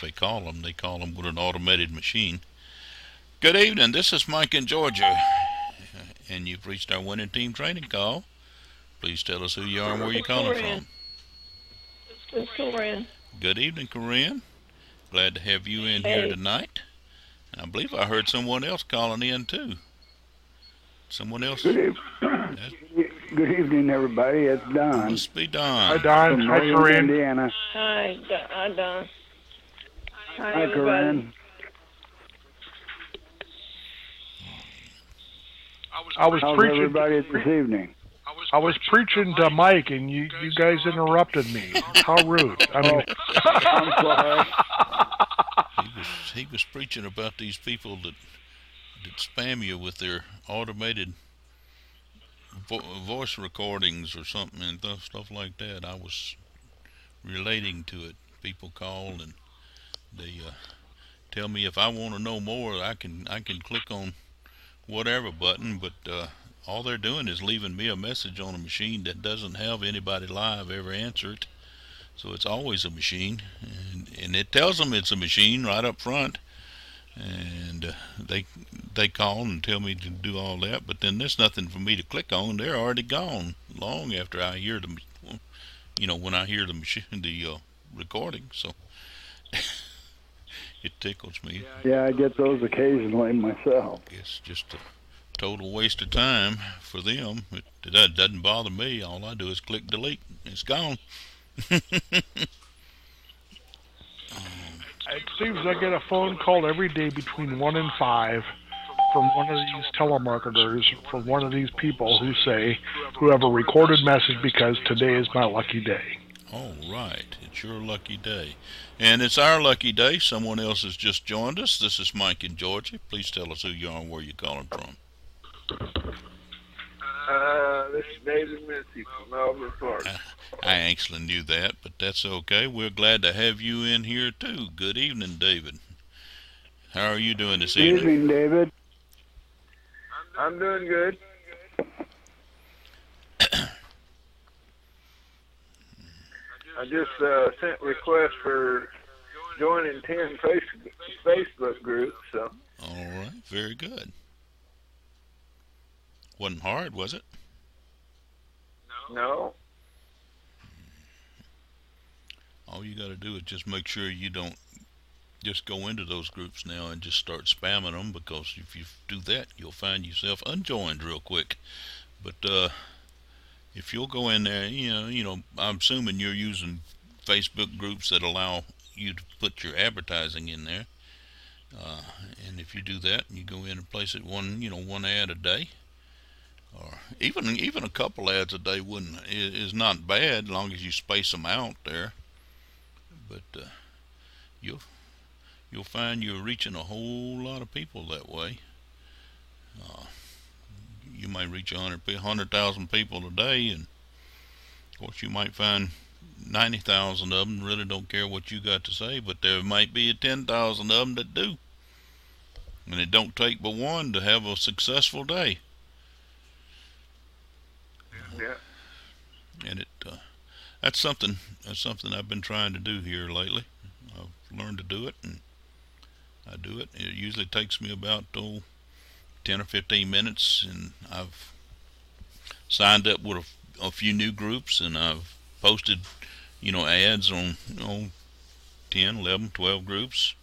They call them with an automated machine. Good evening. This is Mike in Georgia, and you've reached our winning team training call. Please tell us who you are and where you're calling from. This is Corinne. Good evening, Corinne. Glad to have you in here tonight. And I believe I heard someone else calling in too. Someone else. Good evening, everybody. It's Don. Must be Don. Hi, Don. From Hi, Williams, Corinne. Indiana. Hi, Don. Hi, Corinne. How's preaching. Everybody this evening? I was preaching to Mike, and you guys interrupted me. How rude! I mean, I'm sorry. He was preaching about these people that spam you with their automated voice recordings or something and stuff like that. I was relating to it. People call and they tell me if I want to know more, I can click on whatever button, but all they're doing is leaving me a message on a machine that doesn't have anybody live ever answer it. So it's always a machine, and it tells them it's a machine right up front, and they call and tell me to do all that, but then there's nothing for me to click on. They're already gone long after I hear them, when I hear the machine, the recording. So it tickles me. Yeah, I get those occasionally myself. It's just a total waste of time for them. It doesn't bother me. All I do is click delete. It's gone. it seems I get a phone call every day between 1 and 5 from one of these telemarketers, from one of these people who have a recorded message because today is my lucky day. All right, it's your lucky day. And it's our lucky day. Someone else has just joined us. This is Mike in Georgia. Please tell us who you are and where you're calling from. This is David Missy from Melbourne, Florida. I actually knew that, but that's okay. We're glad to have you in here, too. Good evening, David. How are you doing this evening? Good evening, David. I'm doing good. I just sent requests for joining 10 Facebook groups. So. All right, very good. Wasn't hard, was it? No. All you got to do is just make sure you don't just go into those groups now and just start spamming them, because if you do that, you'll find yourself unjoined real quick. But if you'll go in there, I'm assuming you're using Facebook groups that allow you to put your advertising in there. And if you do that, and you go in and place it one ad a day, or even a couple ads a day is not bad, as long as you space them out there. But you'll find you're reaching a whole lot of people that way. You might reach 100,000 people a day, and of course you might find 90,000 of them really don't care what you got to say, but there might be 10,000 of them that do. And it don't take but one to have a successful day. Yeah. And that's something I've been trying to do here lately. I've learned to do it, and I do it. It usually takes me about 10 or 15 minutes, and I've signed up with a few new groups, and I've posted ads on 10, 11, 12 groups,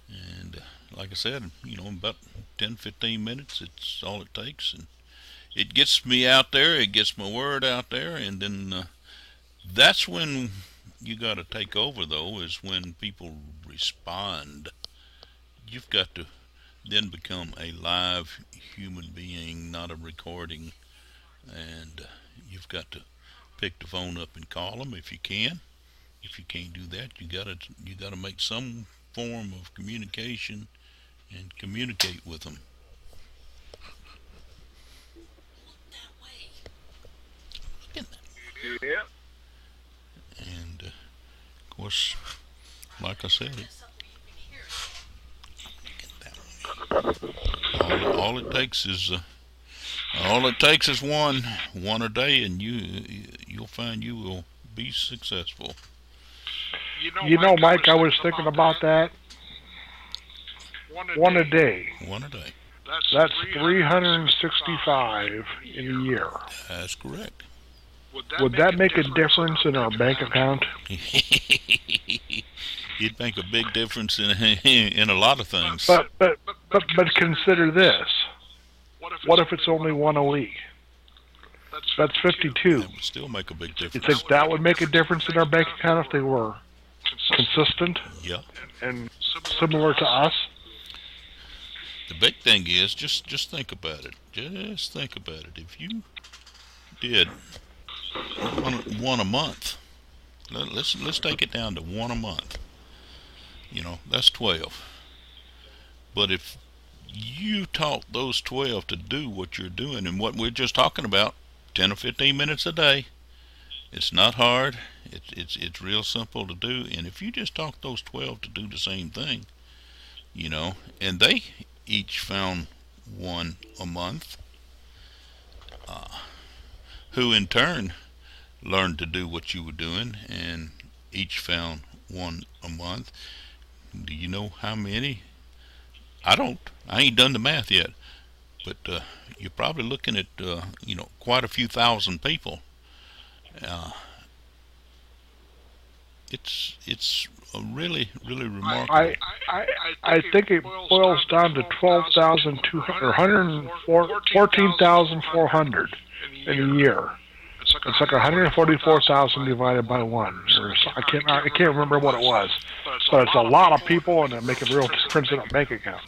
and like I said, about 10, 15 minutes, it's all it takes, and it gets me out there, it gets my word out there, and then that's when you got to take over, though, is when people respond. You've got to then become a live human being, not a recording, and you've got to pick the phone up and call them if you can. If you can't do that, you gotta make some form of communication and communicate with them. Yeah. And of course, like I said, all it takes is one a day, and you'll find you will be successful. You know, Mike, I was thinking about that. One a day. One a day. That's 365 in a year. That's correct. Would that make a difference in our bank account? It'd make a big difference in a lot of things. But consider this. What if it's only one a week? That's 52. That would still make a big You difference. think that would make a difference in our bank account if they were consistent Yeah. and similar to us? The big thing is just think about it. Just think about it. If you did one a month, let's take it down to one a month. You know, that's 12. But if you taught those 12 to do what you're doing and what we're just talking about, 10 or 15 minutes a day, it's not hard. It's real simple to do. And if you just taught those 12 to do the same thing, you know, and they each found one a month, who in turn learned to do what you were doing and each found one a month. Do you know how many? I don't. I ain't done the math yet, but you're probably looking at you know, quite a few thousand people. It's a really remarkable. I think it boils down to 12,200 or 14,400 in a year. It's like 144,000 divided by 1. Or so, I can't remember what it was, but it's a lot of people, and it makes a real difference in a bank account.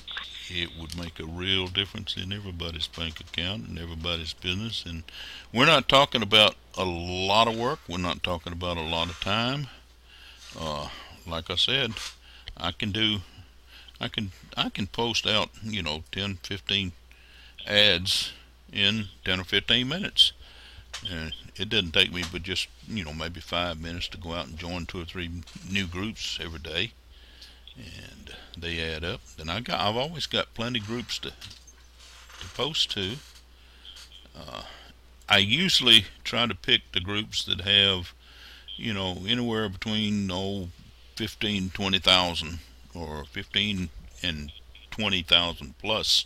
It would make a real difference in everybody's bank account and everybody's business. And we're not talking about a lot of work. We're not talking about a lot of time. Like I said, I can post out, you know, 10, 15 ads in 10 or 15 minutes. And it doesn't take me but just, you know, maybe 5 minutes to go out and join 2 or 3 new groups every day. And they add up. Then I've always got plenty of groups to post to. I usually try to pick the groups that have, you know, anywhere between 15, 20,000 or 15 and 20,000 plus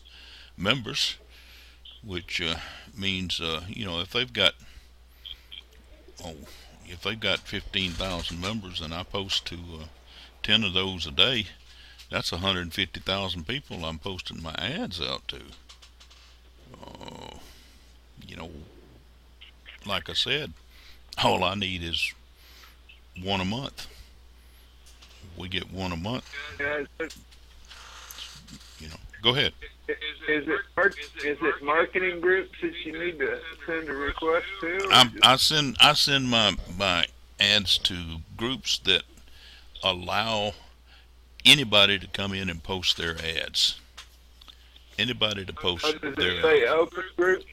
members, which means you know, if they've got 15,000 members and I post to 10 of those a day, that's 150,000 people I'm posting my ads out to. You know, like I said, all I need is one a month. We get one a month. Yeah, You know, go ahead. is it marketing groups that you need to send a request to? I send my ads to groups that allow anybody to come in and post their ads. Anybody to post Does their it say ads. open group?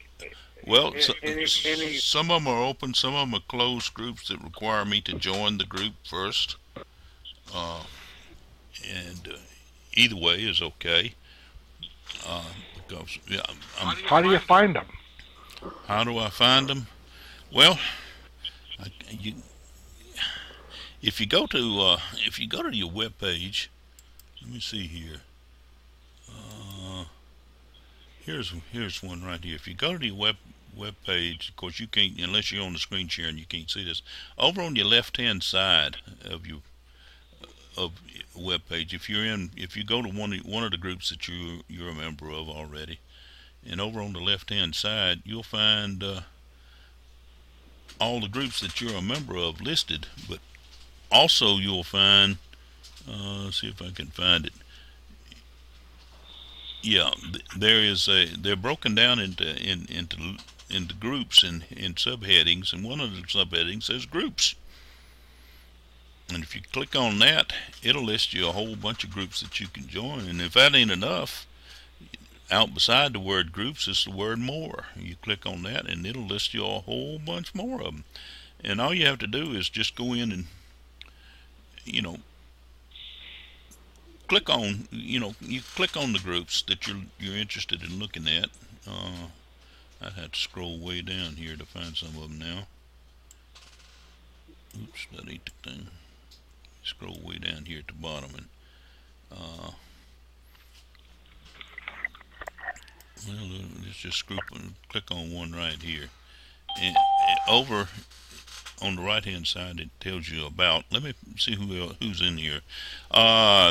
Well, any- some of them are open, some of them are closed groups that require me to join the group first. And either way is okay. Because yeah, How do you find them? how do I find them? Well, if you go to your web page, let me see here. Here's one right here. If you go to your web page, of course you can't, unless you're on the screen sharing, you can't see this. Over on your left hand side of your web page, if you go to one of the groups that you're a member of already, and over on the left hand side you'll find all the groups that you're a member of listed, but also you'll find see if I can find it. Yeah, they're broken down into groups and in subheadings, and one of the subheadings says groups. And if you click on that, it'll list you a whole bunch of groups that you can join. And if that ain't enough, out beside the word groups is the word more. You click on that and it'll list you a whole bunch more of them. And all you have to do is just go in and, you know, click on, you click on the groups that you're interested in looking at. I'd have to scroll way down here to find some of them now. Oops, that ain't the thing. scroll way down here at the bottom, and well, let's just click on one right here, and over on the right hand side it tells you about. Let me see who's in here.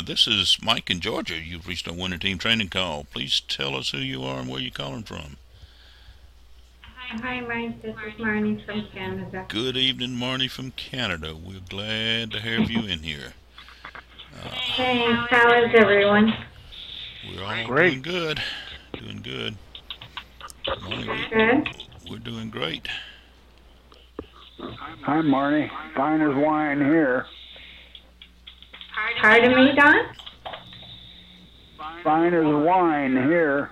This is Mike in Georgia. You've reached our winter team training call. Please tell us who you are and where you're calling from. Hi, Mike. This is Marnie from Canada. Good evening, Marnie from Canada. We're glad to have you in here. Thanks. How is everyone? We're all Great. doing good. Doing good. Marnie, Good. we're doing great. Hi, Marnie. Fine as wine here. Pardon me, Don? Fine as wine here.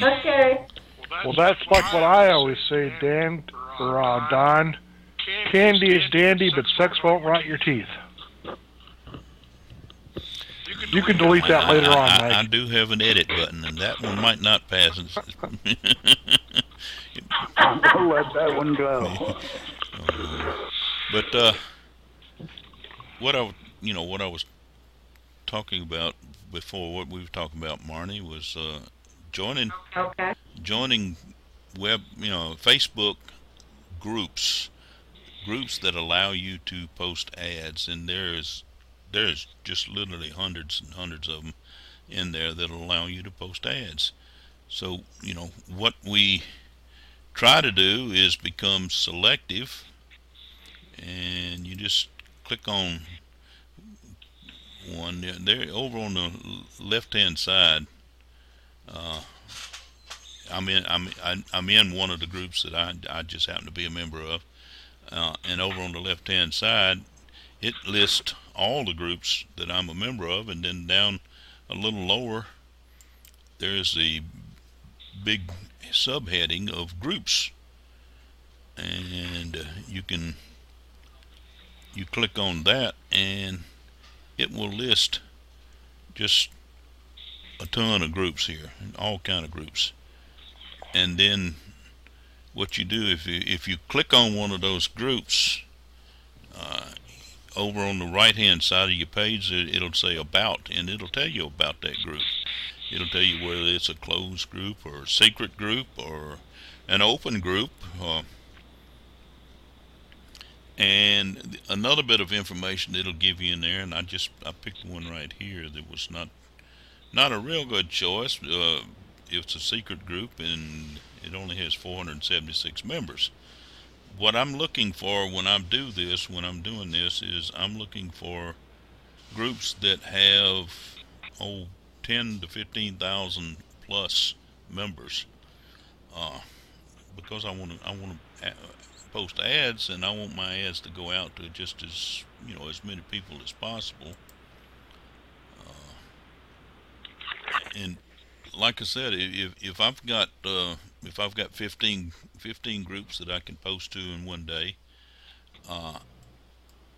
Okay. Well, that's like what I always say, Dan, or Don. Candy is dandy, but sex won't rot your teeth. You can delete that later on, Mike. I do have an edit button, and that one might not pass. I'll let that one go. But what I was talking about before, what we were talking about, Marnie, was joining Okay. Facebook groups that allow you to post ads, and there's just literally hundreds and hundreds of them in there that allow you to post ads. So what we try to do is become selective, and you just click on one there over on the left hand side. I'm in one of the groups that I just happen to be a member of, and over on the left hand side it lists all the groups that I'm a member of, and then down a little lower there's the big subheading of groups, and you click on that and it will list just a ton of groups here, all kind of groups. And then what you do, if you click on one of those groups, over on the right hand side of your page it'll say about, and it'll tell you about that group. It'll tell you whether it's a closed group or a secret group or an open group. And another bit of information it'll give you in there, and I picked one right here that was not a real good choice. It's a secret group, and it only has 476 members. What I'm looking for when I'm doing this, is I'm looking for groups that have 10 to 15,000 plus members, because I want to post ads, and I want my ads to go out to just as many people as possible. And like I said, if I've got 15 groups that I can post to in one day,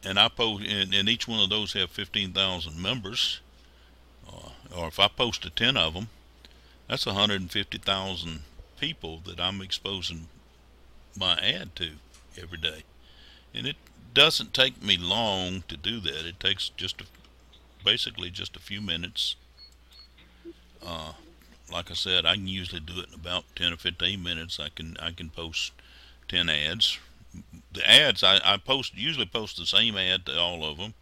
and I post, and each one of those have 15,000 members, or if I post to 10 of them, that's 150,000 people that I'm exposing my ad to every day. And it doesn't take me long to do that. It takes basically just a few minutes. Like I said, I can usually do it in about 10 or 15 minutes. I can post 10 ads. The ads I usually post the same ad to all of them.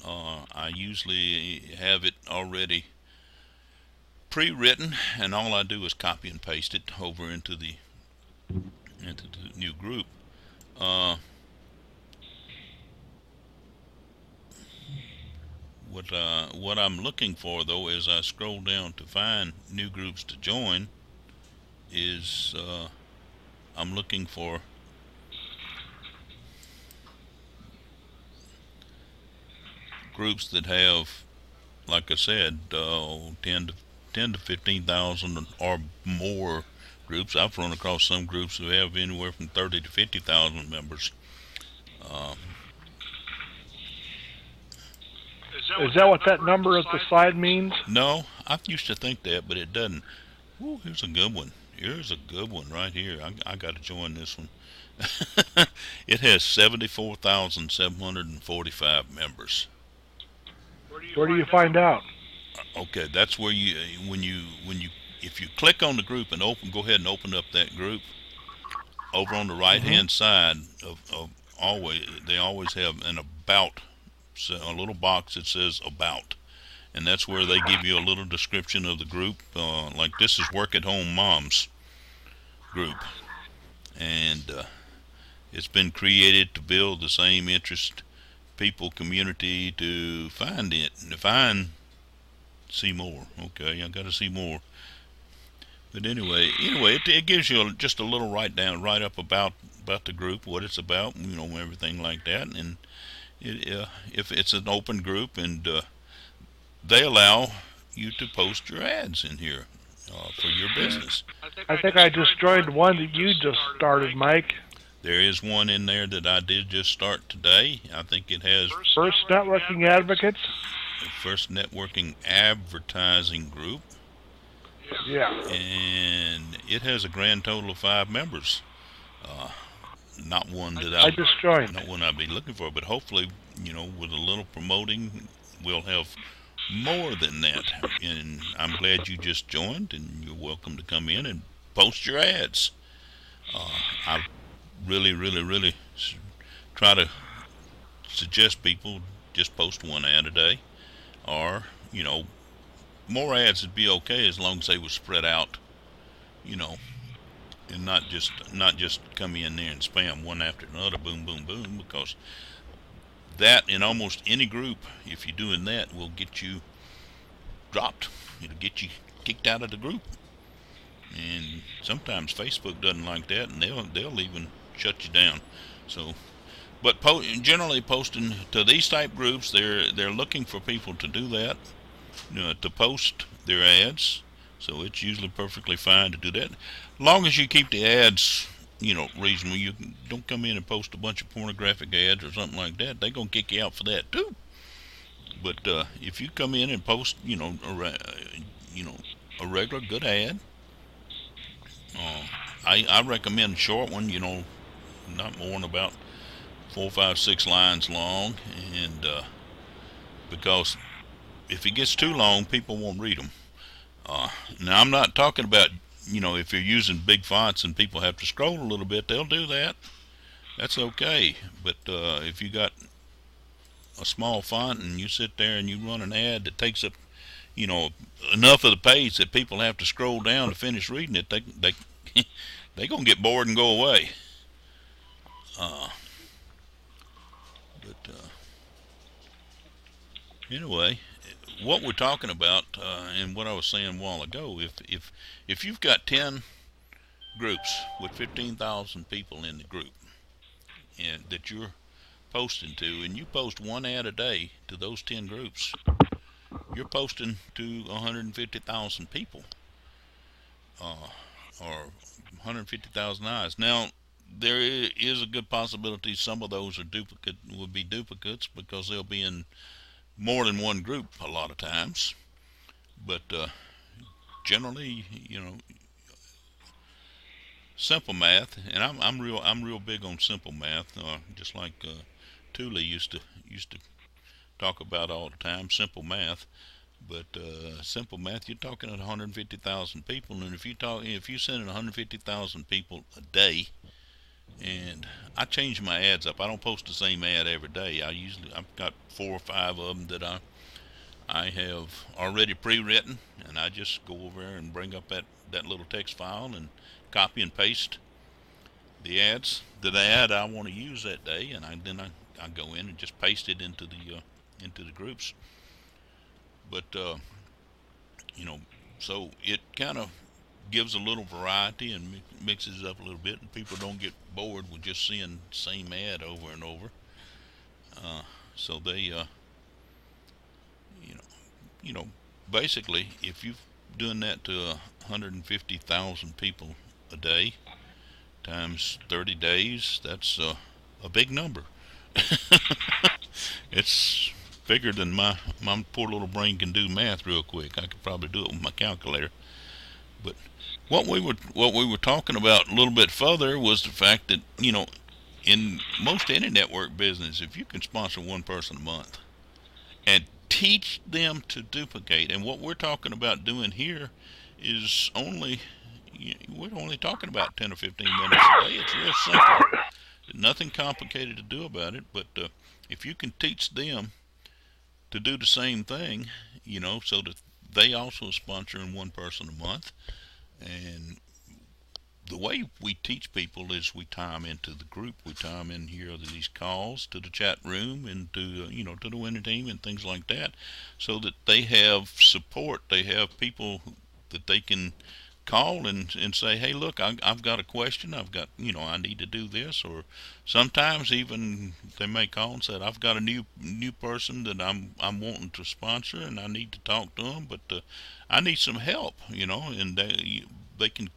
I usually have it already pre-written, and all I do is copy and paste it over into the new group. What I'm looking for, though, as I scroll down to find new groups to join, is I'm looking for groups that have, like I said, 10 to 15,000 or more groups. I've run across some groups who have anywhere from 30 to 50,000 members. Is that what that number at the side means? No, I used to think that, but it doesn't. Ooh, here's a good one. Here's a good one right here. I got to join this one. It has 74,745 members. Where do you find out? Okay, that's where you if you click on the group and go ahead and open up that group. Over on the right hand side they always have an about, so a little box that says about, and that's where they give you a little description of the group. Like this is Work at Home Moms group, and it's been created to build the same interest people community to find see more. Okay, I gotta see more. But anyway, it gives you just a little write up about the group, what it's about, everything like that. And if it's an open group, and they allow you to post your ads in here for your business. I think I just joined one that you just started, Mike. There is one in there that I did just start today. I think it has First Networking Advocates. First Networking Advertising Group. Yeah. And it has a grand total of 5 members. Not one that I just joined. Not one I'd be looking for, but hopefully, with a little promoting, we'll have more than that. And I'm glad you just joined, and you're welcome to come in and post your ads. I really try to suggest people just post one ad a day, or more ads would be okay as long as they were spread out, and not just come in there and spam one after another, boom, boom, boom, because that in almost any group, if you're doing that, will get you dropped. It'll get you kicked out of the group. And sometimes Facebook doesn't like that, and they'll even shut you down. So, but generally posting to these type groups, they're looking for people to do that. To post their ads, so it's usually perfectly fine to do that, long as you keep the ads, reasonable. You don't come in and post a bunch of pornographic ads or something like that. They're gonna kick you out for that too. But if you come in and post, a regular good ad, I recommend a short one. Not more than about 4, 5, 6 lines long, and because if it gets too long, people won't read them. Now, I'm not talking about, if you're using big fonts and people have to scroll a little bit, they'll do that. That's okay. But if you got a small font and you sit there and you run an ad that takes up, enough of the page that people have to scroll down to finish reading it, they're going to get bored and go away. Anyway, what we're talking about, and what I was saying a while ago, if you've got 10 groups with 15,000 people in the group, and that you're posting to, and you post one ad a day to those 10 groups, you're posting to 150,000 people, or 150,000 eyes. Now, there is a good possibility some of those would be duplicates, because they'll be in more than one group a lot of times. But generally, simple math, and I'm real big on simple math, just like Thule used to talk about all the time, simple math. But simple math, you're talking at 150,000 people, and if you send in 150,000 people a day, and I change my ads up. I don't post the same ad every day. I've got 4 or 5 of them that I have already pre-written, and I just go over there and bring up that little text file and copy and paste the ad I want to use that day, and then I go in and just paste it into the groups. But so it kind of gives a little variety and mixes it up a little bit, and people don't get bored with just seeing the same ad over and over. So they, basically, if you're doing that to 150,000 people a day times 30 days, that's a big number. It's bigger than my poor little brain can do math real quick. I could probably do it with my calculator. But what we were talking about a little bit further was the fact that, in most any network business, if you can sponsor one person a month and teach them to duplicate, and what we're talking about doing here is we're only talking about 10 or 15 minutes a day. It's real simple. Nothing complicated to do about it, but if you can teach them to do the same thing, so that they also sponsoring one person a month. And the way we teach people is we tie them into the group. We tie them in here to these calls, to the chat room, and to to the winning team and things like that, so that they have support. They have people that they can call and say, hey, look, I've got a question. I've got, I need to do this. Or sometimes even they may call and say, I've got a new person that I'm wanting to sponsor, and I need to talk to them, but I need some help, and they can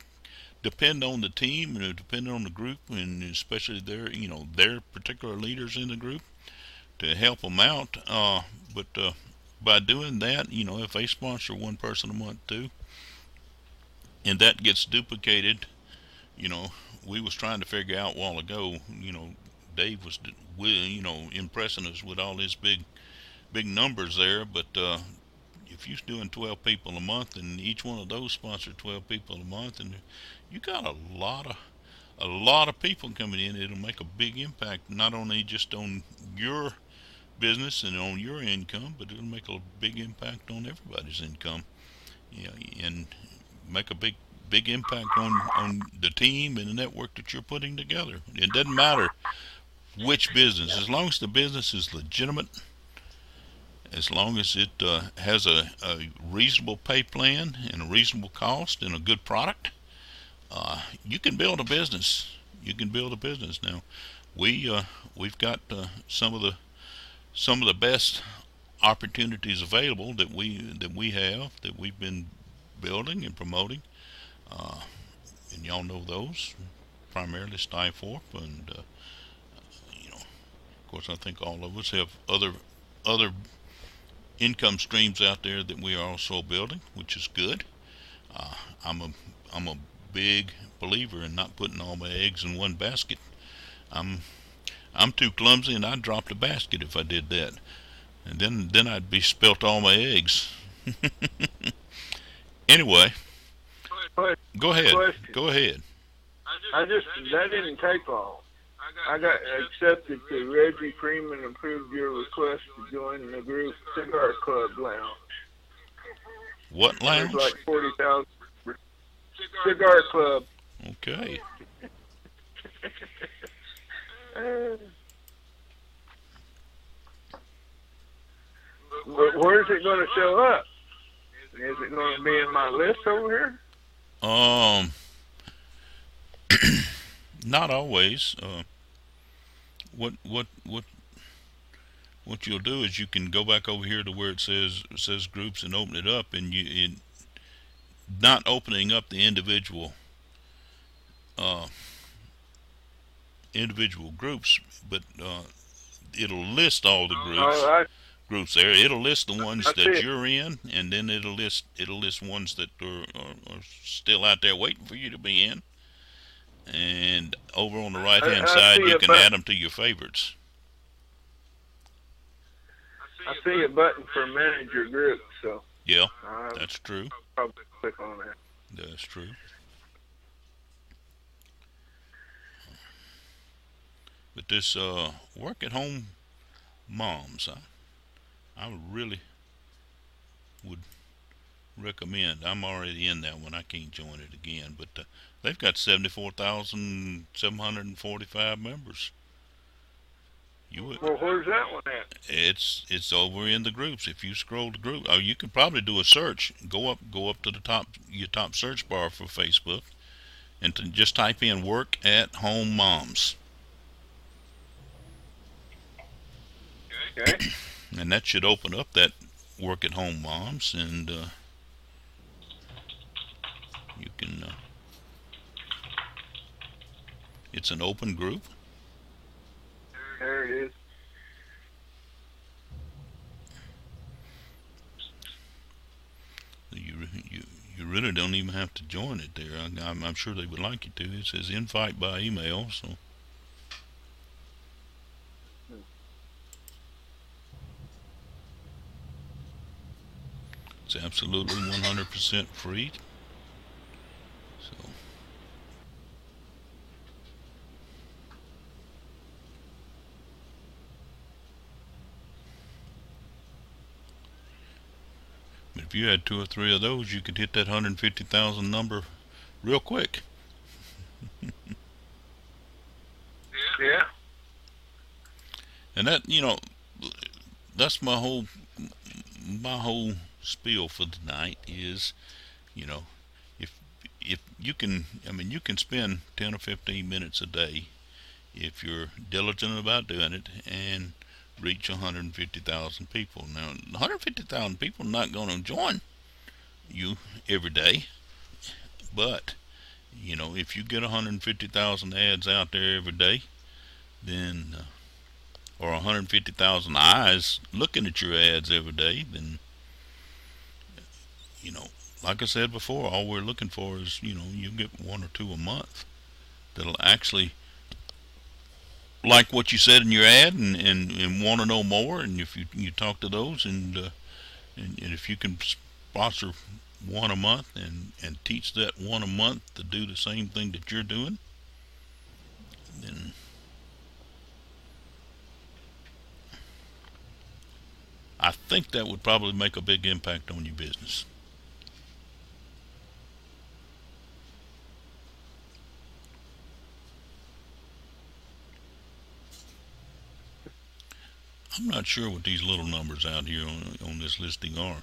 depend on the team and depend on the group, and especially their particular leaders in the group to help them out. But by doing that, if they sponsor one person a month too, and that gets duplicated, we was trying to figure out a while ago, Dave was, impressing us with all his big numbers there, but if you're doing 12 people a month and each one of those sponsor 12 people a month, and you got a lot of people coming in, it'll make a big impact, not only just on your business and on your income, but it'll make a big impact on everybody's income. And make a big impact on the team and the network that you're putting together. It doesn't matter which business, as long as the business is legitimate, as long as it has a reasonable pay plan and a reasonable cost and a good product, you can build a business. Now, we've got some of the best opportunities available that we've been building and promoting, and y'all know those, primarily Skyforp, and of course I think all of us have other income streams out there that we are also building, which is good. I'm a big believer in not putting all my eggs in one basket. I'm too clumsy, and I'd drop the basket if I did that, and then I'd be spilt all my eggs. Anyway, go ahead. That didn't take long. I got accepted to Reggie Freeman approved your request to join the group Cigar Club Lounge. What lounge? There's like 40,000. Cigar Club. Okay. But where's it going to show up? Is it going to be in my list over here? Not always. What you'll do is you can go back over here to where it says groups and open it up, and not opening up the individual groups, but it'll list all the groups. Groups there. It'll list the ones that you're in, and then it'll list ones that are still out there waiting for you to be in. And over on the right hand side, you can add them to your favorites. I see a button for manage your group, so yeah, that's true. I'll probably click on that. That's true. But this work at home moms, I really would recommend. I'm already in that one. I can't join it again, but they've got 74,745 members. Well, where's that one at? It's over in the groups. If you scroll the group, you can probably do a search. Go up to the your top search bar for Facebook, and just type in "Work at Home Moms." Okay. And that should open up that Work at Home Moms, and you can. It's an open group. There it is. You really don't even have to join it there. I'm sure they would like you to. It says invite by email, so It's absolutely 100% free. So, but if you had 2 or 3 of those, you could hit that 150,000 number real quick. Yeah. And that, you know, that's my whole spiel for tonight is, you know, if you can, I mean, you can spend 10 or 15 minutes a day if you're diligent about doing it and reach 150,000 people. Now, 150,000 people are not going to join you every day, but you know, if you get 150,000 ads out there every day, then or 150,000 eyes looking at your ads every day, then, you know, like I said before, all we're looking for is, you know, you get 1 or 2 a month that'll actually like what you said in your ad and want to know more. And if you talk to those and if you can sponsor 1 a month and teach that 1 a month to do the same thing that you're doing, then I think that would probably make a big impact on your business. I'm not sure what these little numbers out here on this listing are.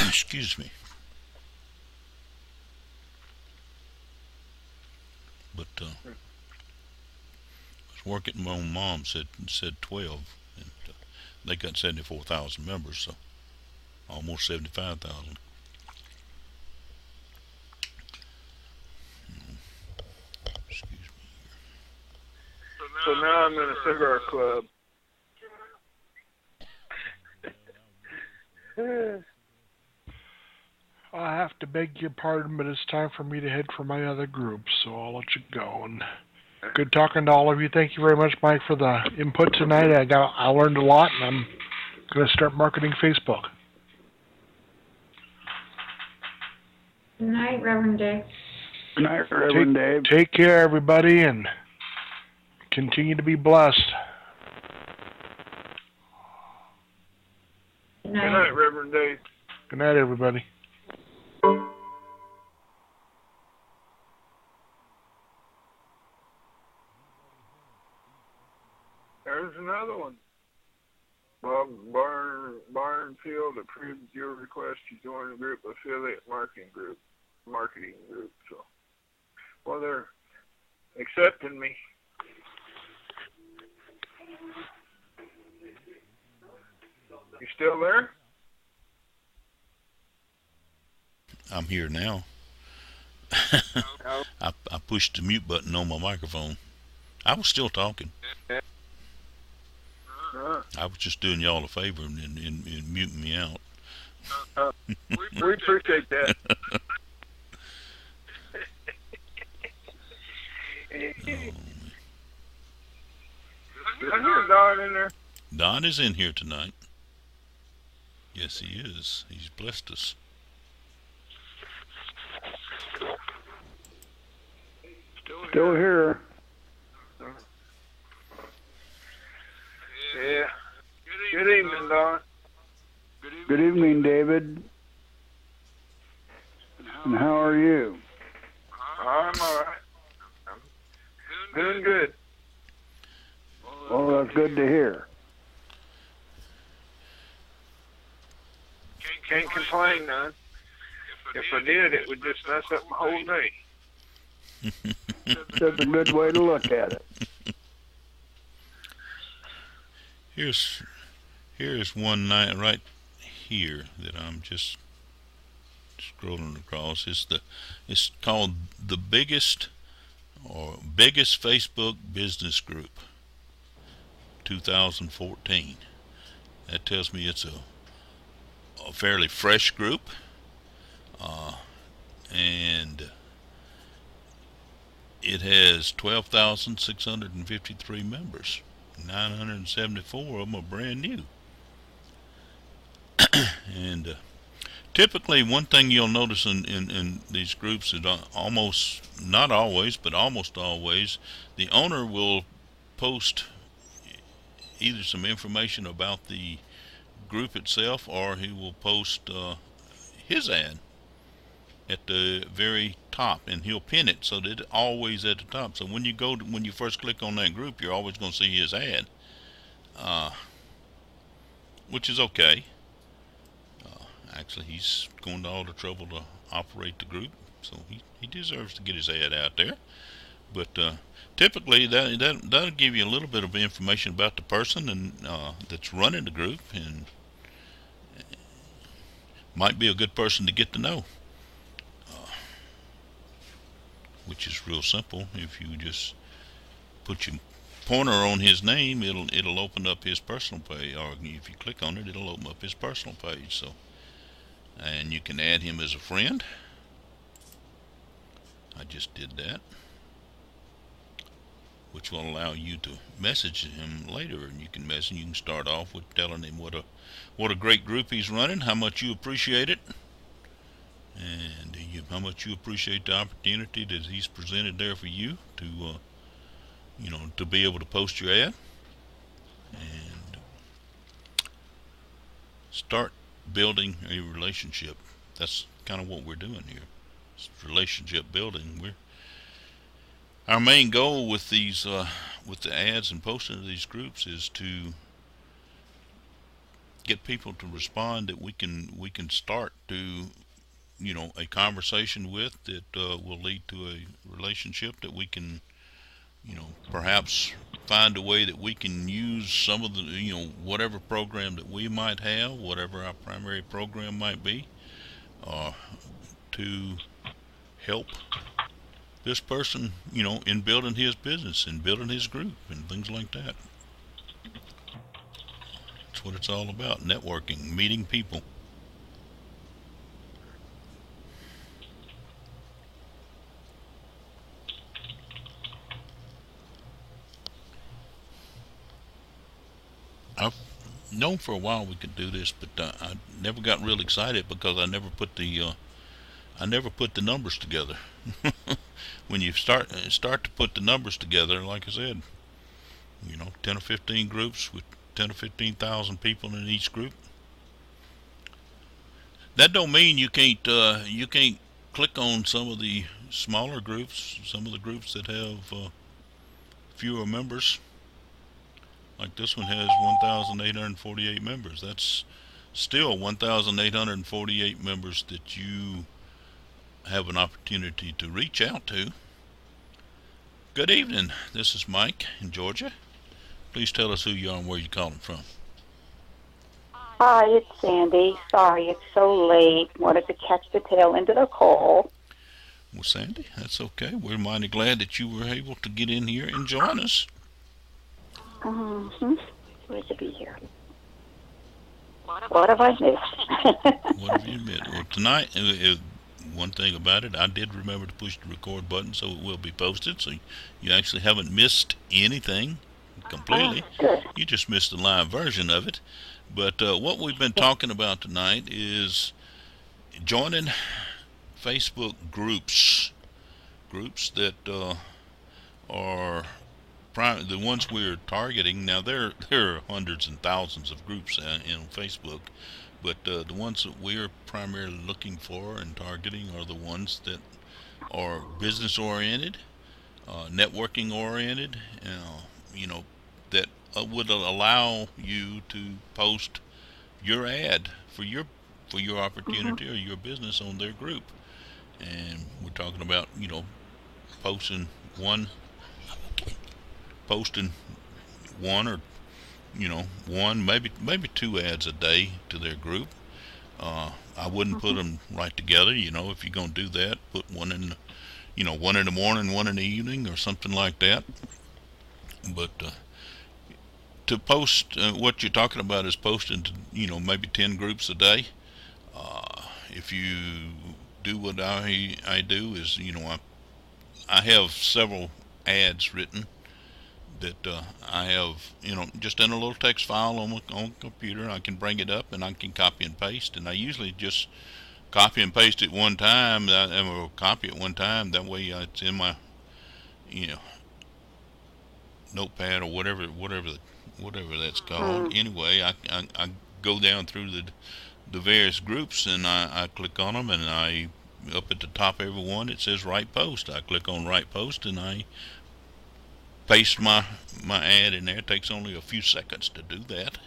Excuse me. But I was working, my own mom said 12, and they got 74,000 members, so almost 75,000. Excuse me. So now I'm in a cigar club. I have to beg your pardon, but it's time for me to head for my other group, so I'll let you go. And good talking to all of you. Thank you very much, Mike, for the input tonight. I learned a lot, and I'm going to start marketing Facebook. Good night, Reverend Dick. Good night, Reverend Dave. Take care, everybody, and continue to be blessed. Good Good night. night, Reverend Dave. Good night, everybody. There's another one. Bob Barnfield approved your request to join the group affiliate marketing group. So, well, they're accepting me. You still there? I'm here now. I pushed the mute button on my microphone. I was still talking. I was just doing y'all a favor and muting me out. We appreciate that. I hear Don in there. Don is in here tonight. Yes, he is. He's blessed us. Still here. Yeah. Good evening, Don. Good evening, David. And how are you? I'm all right. I'm doing good. Well, that's good to hear. Can't complain none. If I did, it would just mess up my whole day. That's a good way to look at it. Here's one night right here that I'm just scrolling across. It's called the biggest Facebook business group 2014. That tells me it's a fairly fresh group, and it has 12,653 members. 974 of them are brand new. And typically, one thing you'll notice in these groups is almost, not always, but almost always, the owner will post either some information about the group itself, or he will post his ad at the very top, and he'll pin it so that it's always at the top. So when you first click on that group, you're always going to see his ad, which is okay. Actually, he's going to all the trouble to operate the group, so he deserves to get his ad out there. But typically, that'll give you a little bit of information about the person and that's running the group, and might be a good person to get to know. Which is real simple. If you just put your pointer on his name, it'll open up his personal page, or if you click on it, it'll open up his personal page. So, and you can add him as a friend. I just did that, which will allow you to message him later, and you can start off with telling him what a great group he's running, how much you appreciate it, and how much you appreciate the opportunity that he's presented there for you to to be able to post your ad and start building a relationship. That's kind of what we're doing here. It's relationship building. Our main goal with these with the ads and posting to these groups is to get people to respond that we can start to a conversation with that will lead to a relationship that we can perhaps find a way that we can use some of the whatever program that we might have, whatever our primary program might be, to help this person in building his business and building his group and things like that. That's what it's all about: networking, meeting people. I've known for a while we could do this, but I never got real excited because I never put the numbers together. When you start to put the numbers together, like I said, 10 or 15 groups with 10 or 15,000 people in each group. That don't mean you can't click on some of the smaller groups, some of the groups that have fewer members. Like this one has 1,848 members. That's still 1,848 members that you have an opportunity to reach out to. Good evening. This is Mike in Georgia. Please tell us who you are and where you're calling from. Hi, it's Sandy. Sorry it's so late. Wanted to catch the tail end of the call. Well, Sandy, that's okay. We're mighty glad that you were able to get in here and join us. Good to be here. What have I missed? What have you missed? Well, tonight, one thing about it, I did remember to push the record button, so it will be posted. So you actually haven't missed anything completely. Good. You just missed the live version of it. But what we've been talking about tonight is joining Facebook groups that are the ones we're targeting. Now there are hundreds and thousands of groups in Facebook, but the ones that we're primarily looking for and targeting are the ones that are business oriented, networking oriented, that would allow you to post your ad for your opportunity or your business on their group. And we're talking about posting one or one, maybe two ads a day to their group. I wouldn't put them right together. If you're gonna do that, put one in the morning, one in the evening, or something like that. But to post what you're talking about is posting to maybe 10 groups a day. If you do what I do is I have several ads written that I have, just in a little text file on the computer. I can bring it up and I can copy and paste, and I usually just copy and paste it one time. Or copy it one time. That way it's in my, notepad or whatever that's called. Anyway, I go down through the various groups, and I click on them, and I up at the top of every one it says write post. I click on write post, and I paste my ad in there. It takes only a few seconds to do that,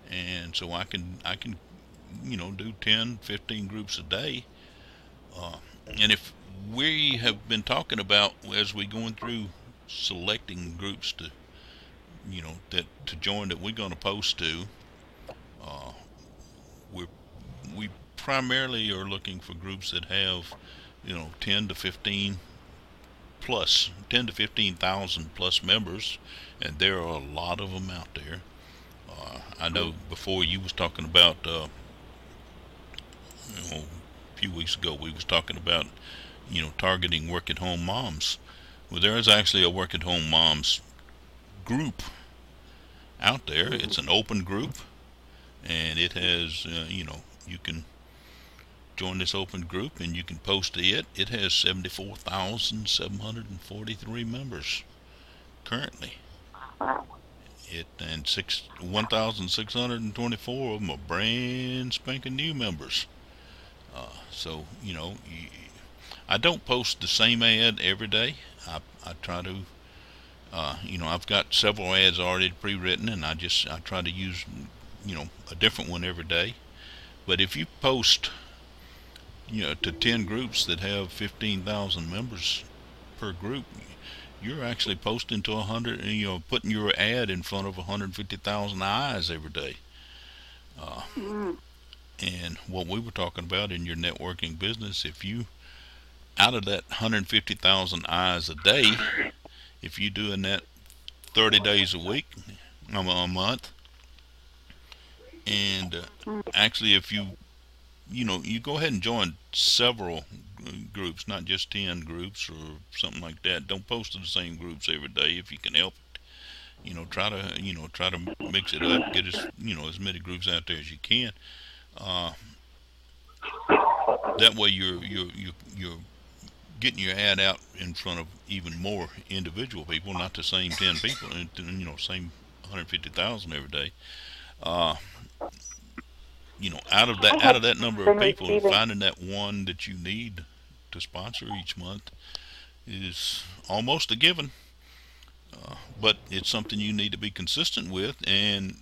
and so I can do 10, 15 groups a day. And if we have been talking about, as we going through selecting groups to join, that we're going to post to, we primarily are looking for groups that have 10 to 15,000 plus members, and there are a lot of them out there. I know before you was talking about a few weeks ago we was talking about targeting work-at-home moms. Well, there is actually a work-at-home moms group out there. It's an open group, and it has you can join this open group and you can post to it. It has 74,743 members currently. Wow. And 1,624 of them are brand spanking new members. So I don't post the same ad every day. I try to I've got several ads already pre-written, and I try to use a different one every day. But if you post to 10 groups that have 15,000 members per group, you're actually posting to 100, putting your ad in front of 150,000 eyes every day. And what we were talking about in your networking business, if you, out of that 150,000 eyes a day, if you're doing that 30 days a week, a month, and actually if you go ahead and join several groups, not just 10 groups or something like that. Don't post to the same groups every day if you can help it. Try to mix it up, get as many groups out there as you can. That way you're getting your ad out in front of even more individual people, not the same 10 people, same 150,000 every day. Out of that number of people, finding that one that you need to sponsor each month is almost a given. But it's something you need to be consistent with, and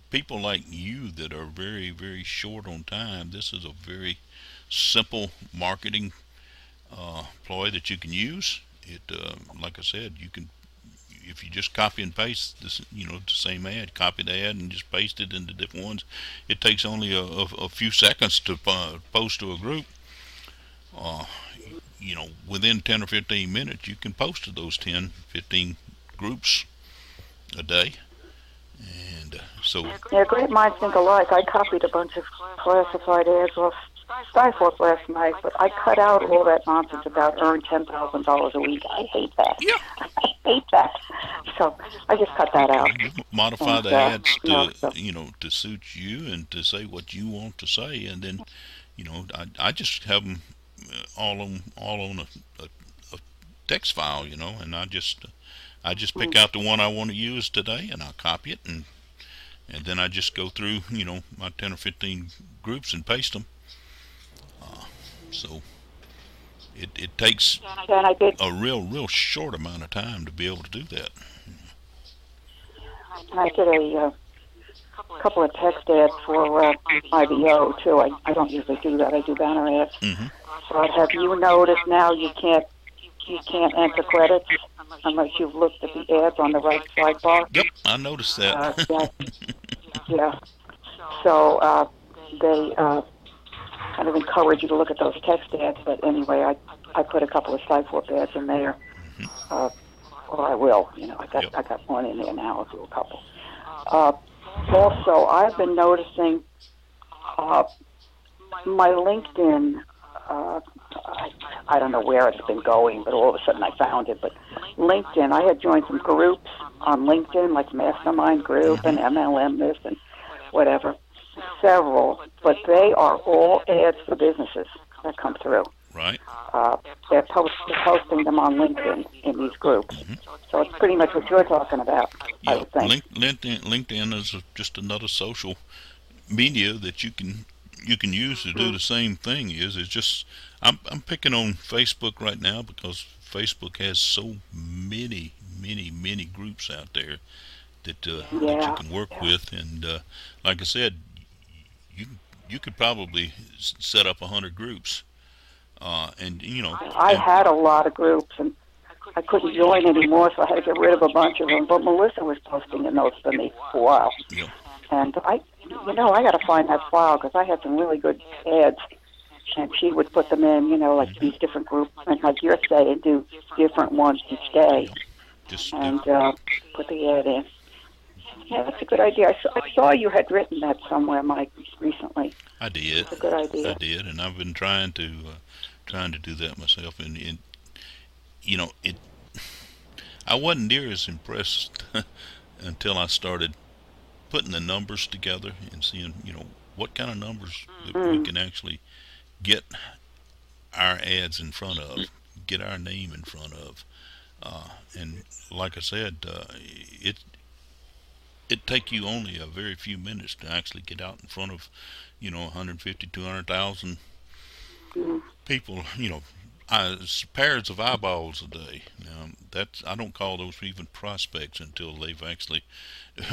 people like you that are very, very short on time, this is a very simple marketing ploy that you can use. It, like I said, you can, if you just copy and paste this, the same ad, copy the ad and just paste it into different ones. It takes only a few seconds to post to a group. Within 10 or 15 minutes, you can post to those 10, 15 groups a day. And yeah, great minds think alike. I copied a bunch of classified ads off Skyforce last night, but I cut out all that nonsense about earn $10,000 a week. I hate that. Yeah. I hate that. So I just cut that out. Modify the ads to suit you and to say what you want to say, and then I just have them all on a text file, and I just pick out the one I want to use today, and I'll copy it, and then I just go through my 10 or 15 groups and paste them. So it takes a real short amount of time to be able to do that. I did a couple of text ads for IBO too. I don't usually do that. I do banner ads. Mm-hmm. But have you noticed now you can't enter credits unless you've looked at the ads on the right sidebar? Yep, I noticed that. Yeah. So they kind of encourage you to look at those text ads, but anyway, I put a couple of Skyforce ads in there. Or I will. I got one in there now. I'll do a couple. Also, I've been noticing my LinkedIn. I don't know where it's been going, but all of a sudden I found it. But LinkedIn, I had joined some groups on LinkedIn, like Mastermind Group and MLM this and whatever. Several, but they are all ads for businesses that come through. Right. They're posting them on LinkedIn in these groups. So it's pretty much what you're talking about, I Yeah, would think. LinkedIn is just another social media that you can use to do the same thing. It's just I'm picking on Facebook right now because Facebook has so many groups out there that that you can work with, and like I said, you could probably set up 100 groups, and I had a lot of groups, and I couldn't join anymore, so I had to get rid of a bunch of them. But Melissa was posting in those for me for a while. Yeah. And I got to find that file because I had some really good ads. And she would put them in, like these different groups, and like you're saying, do different ones each day, and put the ad in. Yeah, that's a good idea. I saw you had written that somewhere, Mike, recently. I did. That's a good idea. I did, and I've been trying to do that myself, and I wasn't near as impressed until I started putting the numbers together and seeing, what kind of numbers that we can actually get our ads in front of, get our name in front of, and like I said, it take you only a very few minutes to actually get out in front of 150, 200,000 people, pairs of eyeballs a day. Now I don't call those even prospects until they've actually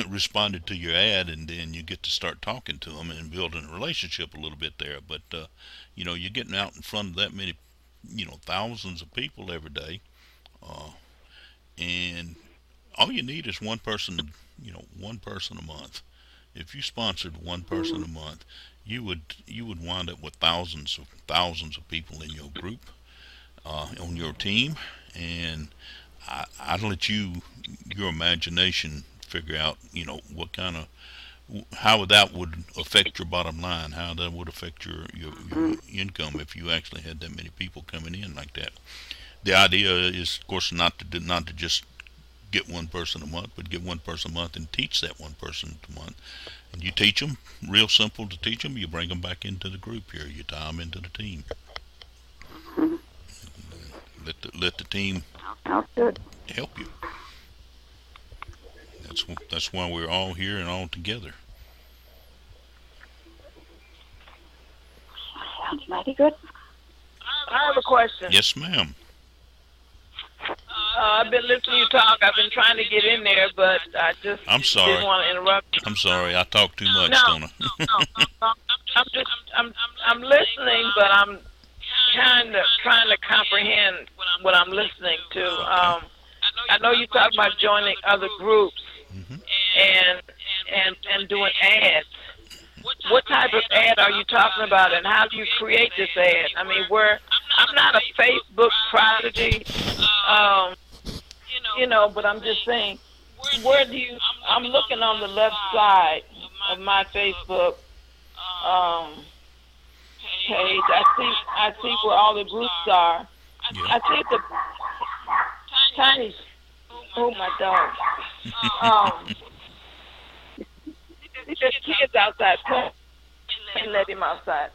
responded to your ad, and then you get to start talking to them and building a relationship a little bit there. But you're getting out in front of that many thousands of people every day, and all you need is one person a month. If you sponsored one person a month, you would wind up with thousands of people in your group, on your team, and I'd let your imagination figure out what kind of how that would affect your bottom line, how that would affect your income if you actually had that many people coming in like that. The idea is, of course, not to just get one person a month, but get one person a month and teach that one person a month. And you teach them, real simple to teach them. You bring them back into the group here. You tie them into the team. Let the team help you. That's why we're all here and all together. Sounds mighty good. I have a question. Yes, ma'am. I've been listening to you talk. I've been trying to get in there, but I just I'm sorry. didn't want to interrupt you. I'm sorry. I talk too much, No, don't I? I'm listening, but I'm kind of trying to comprehend what I'm listening to. I know you talk about joining other groups and doing ads. What type of ad are you talking about, and how do you create this ad? I mean, I'm not a Facebook prodigy, but I'm just saying, I'm looking on the left side of my Facebook page. I see where all the groups are. Yeah. I think the Tiny, oh my dog. There's kids outside. And let him outside.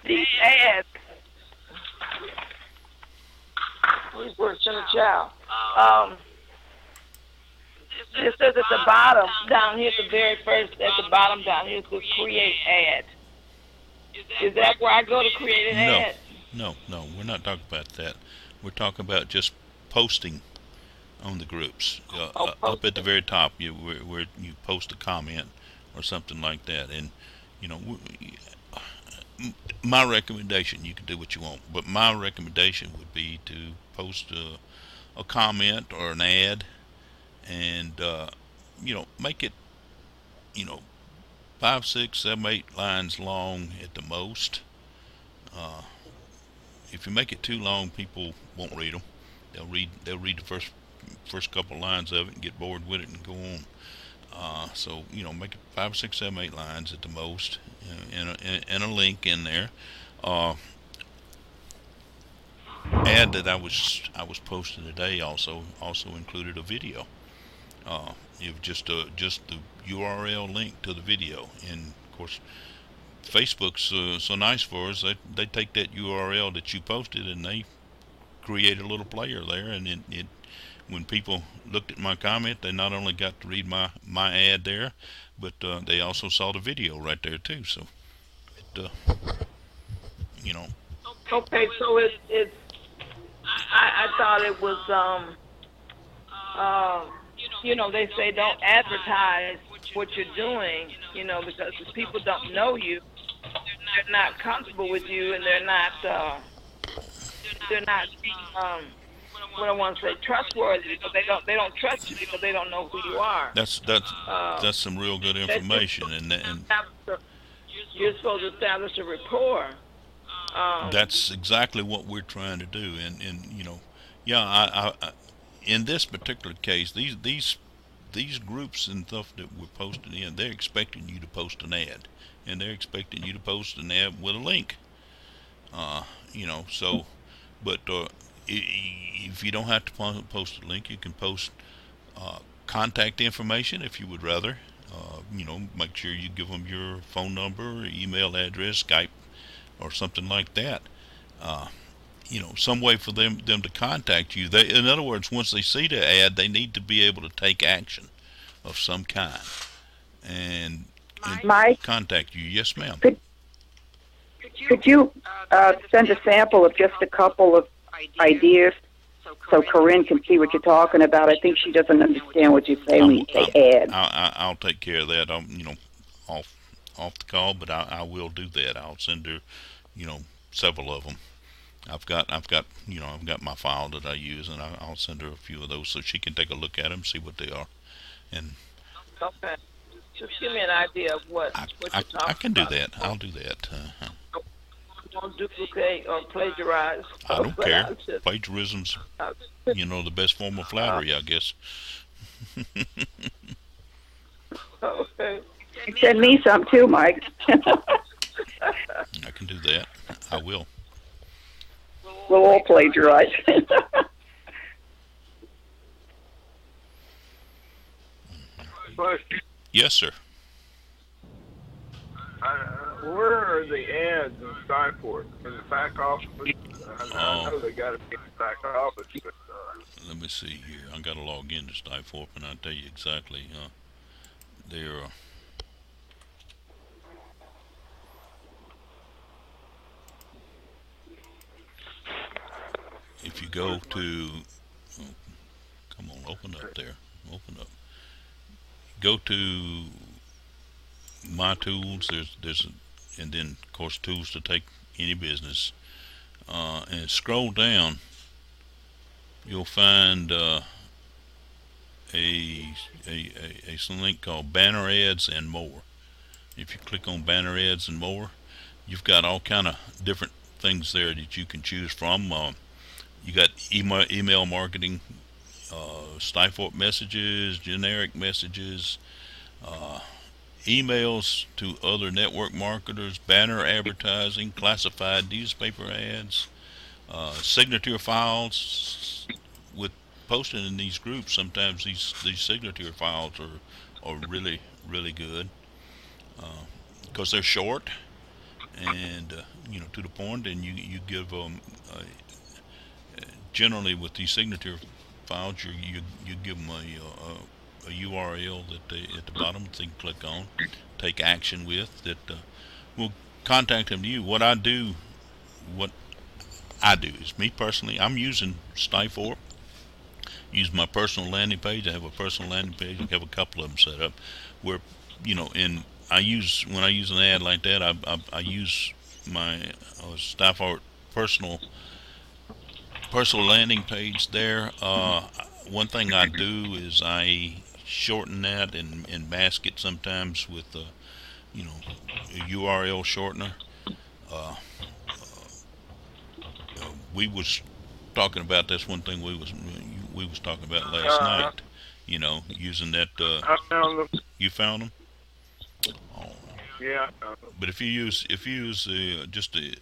These ads. These words in the child. It says at the bottom down here, the very first at the bottom down here, it says create ad. Is that where I go to create an ad? No, we're not talking about that. We're talking about just posting on the groups. Up at the very top, where you post a comment or something like that, and my recommendation, you can do what you want, but my recommendation would be to post a comment or an ad, and make it 5, 6, 7, 8 lines long at the most. If you make it too long, people won't read them. They'll read the first couple lines of it and get bored with it and go on. So make it 5, 6, 7, 8 lines at the most, and a link in there. ad that I was posting today also included a video. It was just the URL link to the video, and of course Facebook's so nice for us. They take that URL that you posted and they create a little player there, and it when people looked at my comment, they not only got to read my ad there, but they also saw the video right there too. So it you know. Okay, so it's I thought it was they say don't advertise what you're doing, because if people don't know you, they're not comfortable with you, and they're not what I want to say, trustworthy, because they don't trust you because they don't know who you are. That's some real good information, and you're supposed to establish a rapport. That's exactly what we're trying to do, and I in this particular case, these groups and stuff that we're posting in, they're expecting you to post an ad, and they're expecting you to post an ad with a link. So, but if you don't have to post a link, you can post contact information if you would rather. Make sure you give them your phone number, email address, Skype, or something like that. Some way for them to contact you. In other words, once they see the ad, they need to be able to take action of some kind and Mike, contact you. Yes, ma'am. Could you send a sample of just a couple of ideas so Corinne can see what you're talking about? I think she doesn't understand what you say when you say ad. I'll take care of that. Off the call, but I will do that. I'll send her, several of them. I've got my file that I use, and I'll send her a few of those so she can take a look at them, see what they are, and. Okay. Just give me an idea of what you're talking about. I can do that. I'll do that. Don't duplicate or plagiarize. I don't care. Plagiarism's, the best form of flattery, I guess. Okay. Send me some too, Mike. I can do that. I will. We'll all plagiarize. Question. Yes, sir. Where are the ads in Skyport? In the back office? I know they got to be in the back office, but... Let me see here. I got to log in to Skyforp, and I'll tell you exactly. They're... if you go to... come on, open up there. Open up. Go to My Tools. There's and then of course Tools to Take Any Business. And scroll down. You'll find a link called Banner Ads and More. If you click on Banner Ads and More, you've got all kind of different things there that you can choose from. You got email marketing, Skyforp messages, generic messages, emails to other network marketers, banner advertising, classified newspaper ads, signature files. With posting in these groups, sometimes these signature files are really, really good because they're short and to the point, and you give them generally with these signature files, you give them a URL that they at the bottom they can click on, take action with, that will contact them to you. What I do is, me personally, I'm using Skyforp. Use my personal landing page. I have a personal landing page. I have a couple of them set up where when I use an ad like that, I use my Skyforp personal landing page there. One thing I do is I shorten that and mask it sometimes with a URL shortener. We was talking about this one thing we was talking about last night. Using that. I found them. You found them? Oh. Yeah. But if you use just a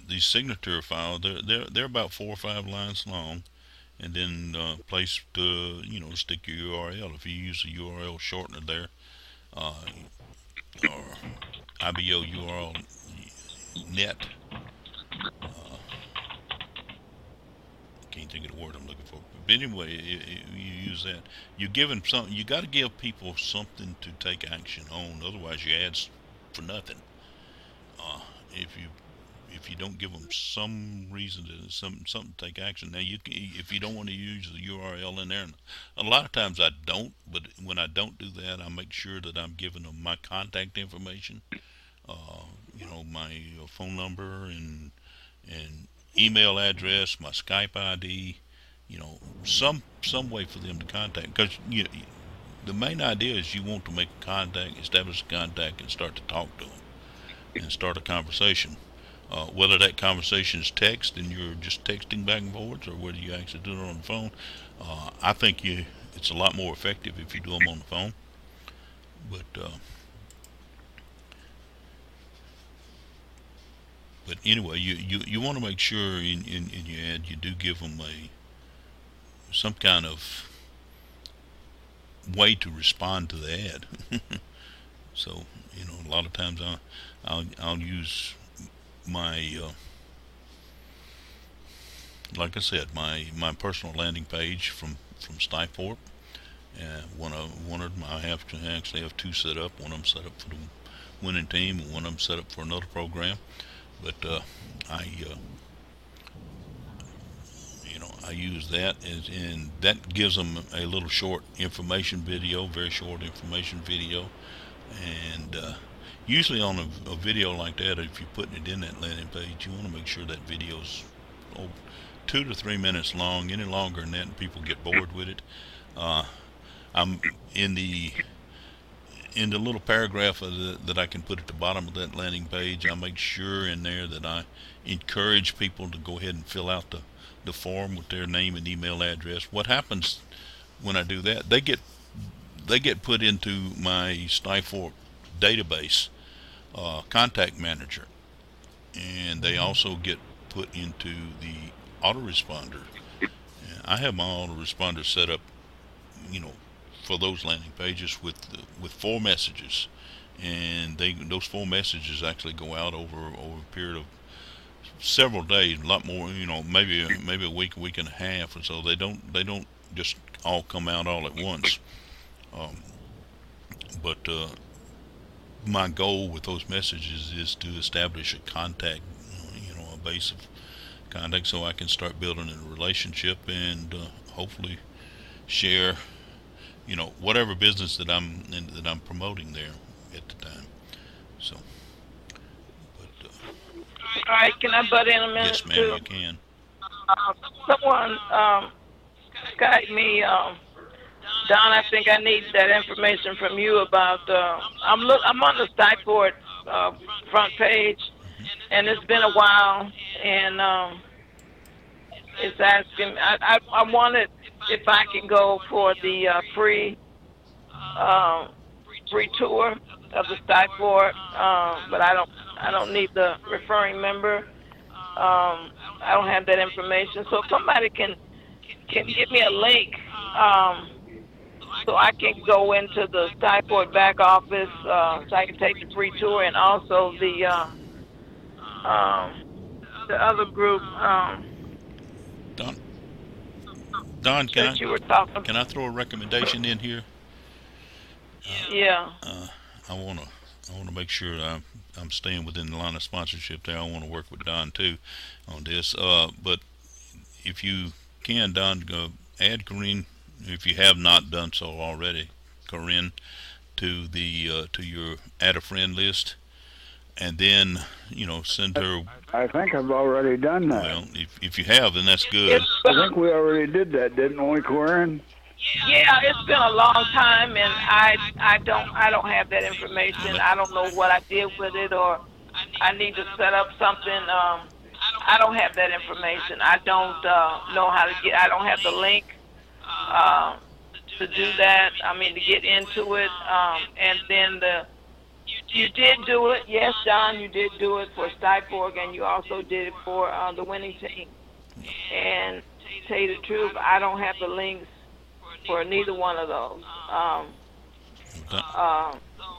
these signature files, they're about 4 or 5 lines long, and then place the, stick your URL. If you use a URL shortener there, or IBO URL net, can't think of the word I'm looking for. But anyway, you use that. You got to give people something to take action on. Otherwise, your ads for nothing. If you don't give them some reason to something to take action. Now if you don't want to use the URL in there, and a lot of times I don't, but when I don't do that, I make sure that I'm giving them my contact information, my phone number and email address, my Skype ID, some way for them to contact. Because the main idea is you want to make a contact, establish a contact, and start to talk to them and start a conversation. Whether that conversation is text and you're just texting back and forwards, or whether you actually do it on the phone, I think it's a lot more effective if you do them on the phone. But anyway, you want to make sure in your ad you do give them some kind of way to respond to the ad. So a lot of times I'll use my like I said, my personal landing page from Stifort. One of them I actually have 2 set up. One of them set up for the winning team, and one of them set up for another program. But I use that, and that gives them a little short information video, very short information video. And usually on a video like that, if you're putting it in that landing page, you want to make sure that video's 2 to 3 minutes long. Any longer than that, and people get bored with it. I'm in the little paragraph that I can put at the bottom of that landing page, I make sure in there that I encourage people to go ahead and fill out the form with their name and email address. What happens when I do that? They get put into my Stifort database contact manager, and they also get put into the autoresponder. I have my autoresponder set up, for those landing pages with 4 messages, and those 4 messages actually go out over a period of several days, a lot more, maybe a week and a half or so. They don't just all come out all at once. But my goal with those messages is to establish a contact, a base of contact, so I can start building a relationship and hopefully share, whatever business that I'm promoting there at the time. So, but all right, can I butt in a minute? Yes, ma'am, too? you can. Someone Skyped me. Don, I think I need that information from you about. I'm on the Stifort front page, and it's been a while, and it's asking. I wanted if I can go for the free tour of the Stifort, but I don't need the referring member. I don't have that information, so if somebody can give me a link. So I can go into the Stifort back office, so I can take the free tour, and also the other group. Don, can I throw a recommendation in here? Yeah. I want to make sure I'm staying within the line of sponsorship there. I want to work with Don too on this. But if you can, Don, go add Corinne, if you have not done so already, Corinne, to your add a friend list, and then send her. I think I've already done that. Well, if you have, then that's good. I think we already did that, didn't we, Corinne? Yeah, it's been a long time, and I don't have that information. I don't know what I did with it, or I need to set up something. I don't have that information. I don't know how to get. I don't have the link to do that. I mean, to get into it, and then You did do it, yes, Don. You did do it for Styporg, and you also did it for the winning team. And to tell you the truth, I don't have the links for neither one of those.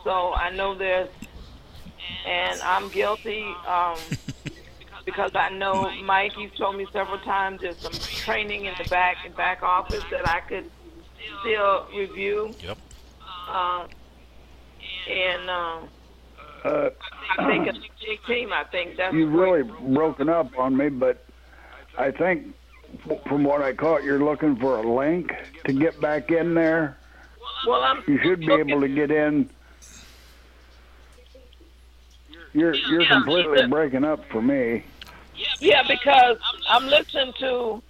So I know there's, and I'm guilty because I know, Mike, you've told me several times there's some training in the back office that I could still review. Yep. I think it's a big team. I think that's You've really broken up on me, but I think from what I caught, you're looking for a link to get back in there. Well, you should be able to get in. You're completely breaking up for me. Yeah, because I'm listening to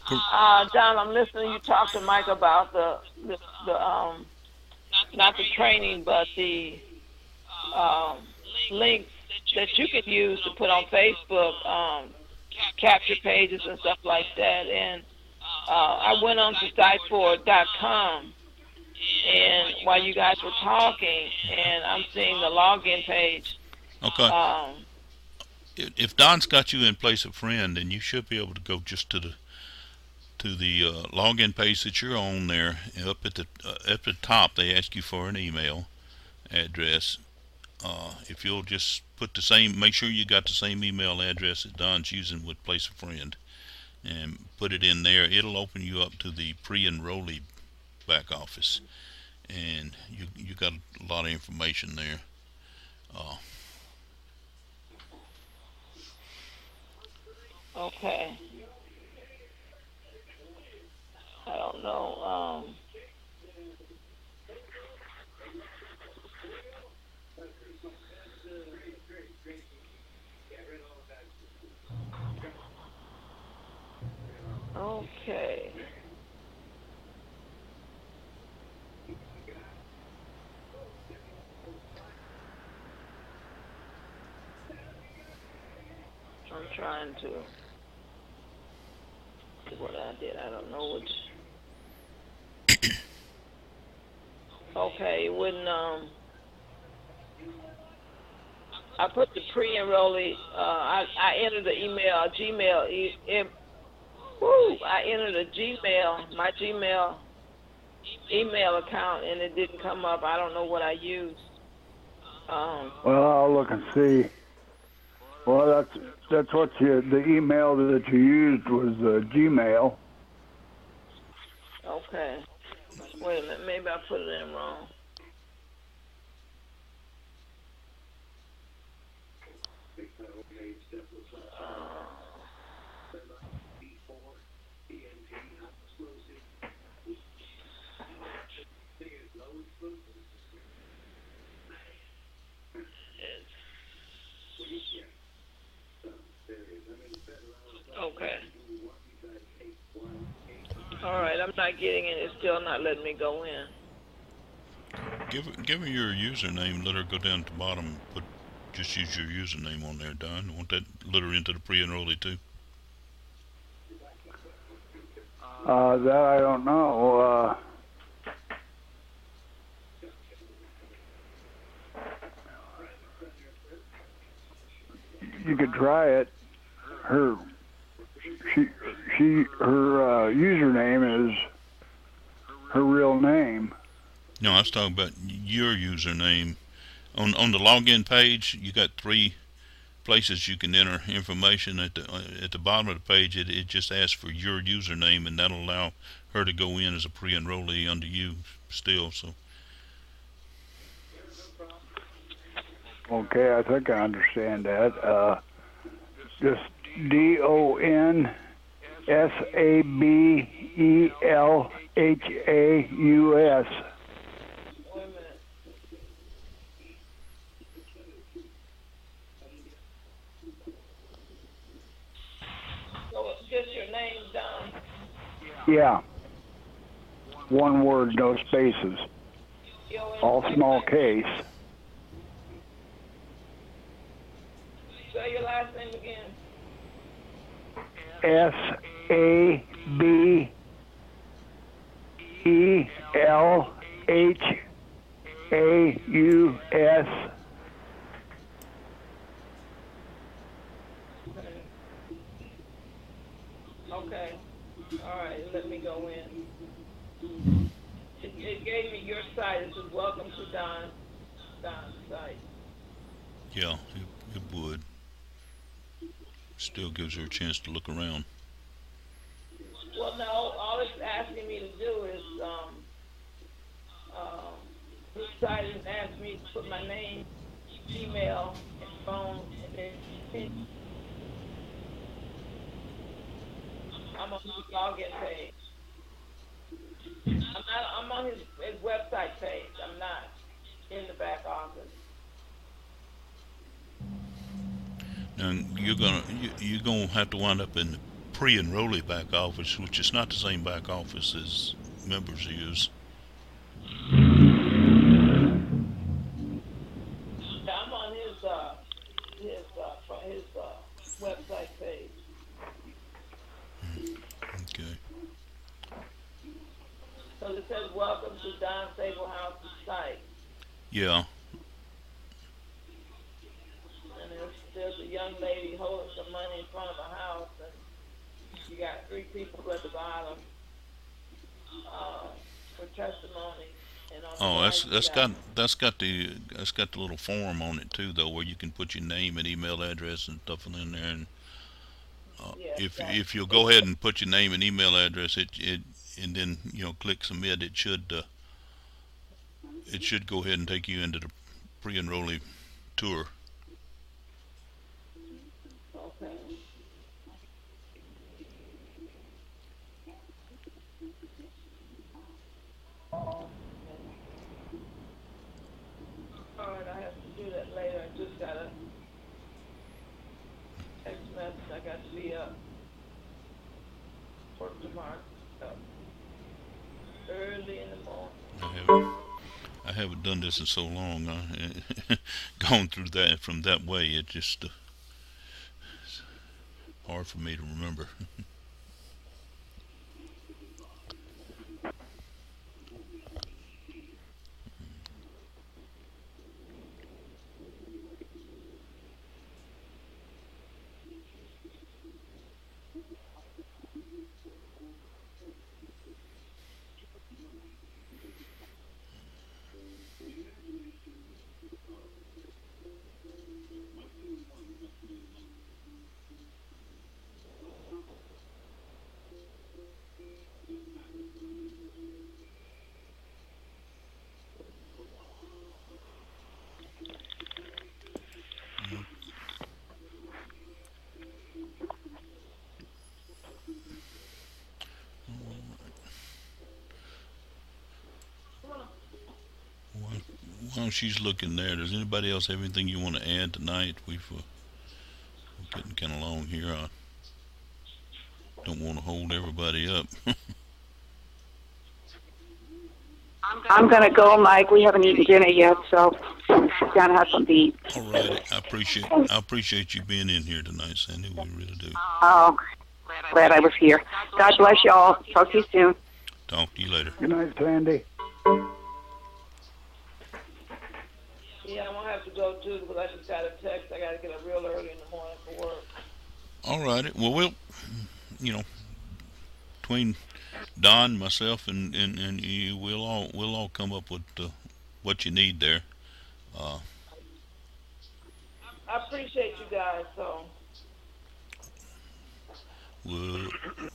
John. I'm listening to you talk to Mike about the not the training, but the links that you could use to put on Facebook, capture pages and stuff like that. And I went on to Styporg.com, and while you guys were talking, and I'm seeing the login page. Okay. If Don's got you in place of friend, then you should be able to go just to the login page that you're on there. Up at the top, they ask you for an email address. If you'll just put the same, make sure you got the same email address that Don's using with place of friend, and put it in there. It'll open you up to the pre-enrollee back office, and you got a lot of information there. Okay. I don't know. Okay. I'm trying to do what I did. I don't know which. Okay, when I put the pre-enrollee, I entered the email, Gmail. I entered a Gmail, my Gmail email account, and it didn't come up. I don't know what I used. Well, I'll look and see. Well, that's what the email that you used was Gmail. Okay. Wait a minute, maybe I put it in wrong. Okay. All right, I'm not getting it. It's still not letting me go in. Give her your username. Let her go down to the bottom. Just use your username on there, Don. Want that? Let her into the pre-enrollee too. That I don't know. You could try it. Her username is her real name. No, I was talking about your username. On the login page, you got 3 places you can enter information. At the bottom of the page, it just asks for your username, and that'll allow her to go in as a pre-enrollee under you still. So. Okay, I think I understand that. Just DONSABELHAUS. So it's just your name, Don? Yeah. One word, no spaces. All small case. Say your last name again. AUS. Okay. All right. Let me go in. It gave me your site. It says welcome to Don's site. Yeah, it would. Still gives her a chance to look around. Well, no. All it's asking me to do is this site is asking me to put my name, email, and phone, and then I'm on his login page. I'm on his website page. I'm not in the back office. Now you're gonna have to wind up in the pre-enrollee back office, which is not the same back office as members use. I'm on his website page. Okay. So it says welcome to Don Sablehouse's site. Yeah. And there's a young lady holding some money in front of a house, and you got 3 people at the bottom for testimony. And on That's got the little form on it too, though, where you can put your name and email address and stuff in there. And if you'll go ahead and put your name and email address, and then click submit, it should go ahead and take you into the pre-enrollee tour. Okay. All right, I have to do that later. I just got a text message. I got to be up. Work tomorrow. Early in the morning. I haven't done this in so long. Gone through that from that way. It just it's hard for me to remember. While she's looking there, does anybody else have anything you want to add tonight? We're getting kind of long here. I don't want to hold everybody up. I'm going to go, Mike. We haven't eaten dinner yet, so sit down and have something to eat. All right. I appreciate you being in here tonight, Sandy. We really do. Oh, glad I was here. God bless you all. Talk to you soon. Talk to you later. Good night, Sandy. Yeah, I'm going to have to go too because I just got a text. I got to get up real early in the morning for work. All righty. Well, between Don, myself, and you, we'll all come up with what you need there. I appreciate you guys. So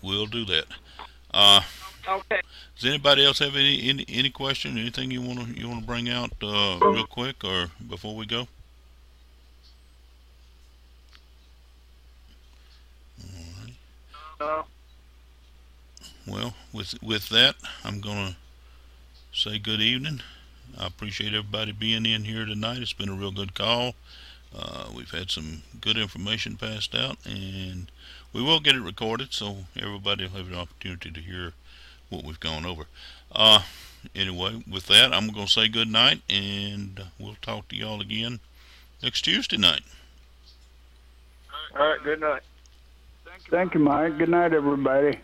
we'll do that. okay. Does anybody else have any question, anything you want to bring out real quick or before we go? All right. Well, with that, I'm gonna say good evening. I appreciate everybody being in here tonight. It's been a real good call. We've had some good information passed out, and we will get it recorded so everybody will have an opportunity to hear what we've gone over. Anyway, with that, I'm going to say good night, and we'll talk to y'all again next Tuesday night. All right, good night. Thank you, Mike. Good night, everybody.